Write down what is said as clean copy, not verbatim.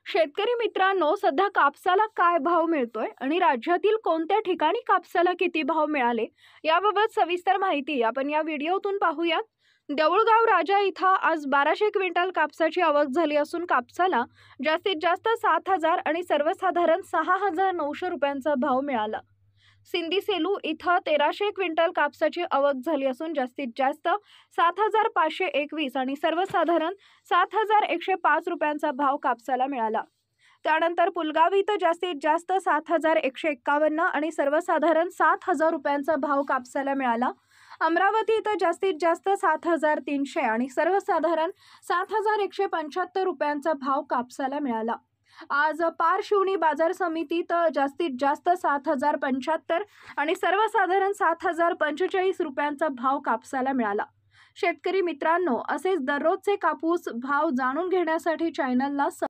शेतकरी मित्रांनो, सध्या कापसाला काय भाव मिळतोय आणि राज्यातील कोणत्या ठिकाणी कापसाला किती भाव मिळाले याबाबत सविस्तर माहिती आपण या व्हिडिओतून पाहूयात. देऊळगाव राजा इथं आज 1200 क्विंटल कापसाची आवक झाली असून कापसाला जास्तीत जास्त 7,000 आणि सर्वसाधारण 6,900 रुपयांचा भाव मिळाला. सिंदी सेलू इथं 1300 क्विंटल कापसाची आवक झाली असून जास्तीत जास्त 7,521 आणि सर्वसाधारण 7,105 रुपयांचा भाव कापसाला मिळाला. त्यानंतर पुलगाव इथं जास्तीत जास्त 7,151 आणि सर्वसाधारण 7,000 रुपयांचा भाव कापसाला मिळाला. अमरावती इथं जास्तीत जास्त 7,300 आणि सर्वसाधारण 7,175 रुपयांचा भाव कापसाला मिळाला. आज पारशिवनी बाजार समितीत जास्तीत जास्त 7,075 आणि सर्वसाधारण 7,045 रुपयांचा भाव कापसाला मिळाला. शेतकरी मित्रांनो, असेच दररोजचे कापूस भाव जाणून घेण्यासाठी चॅनलला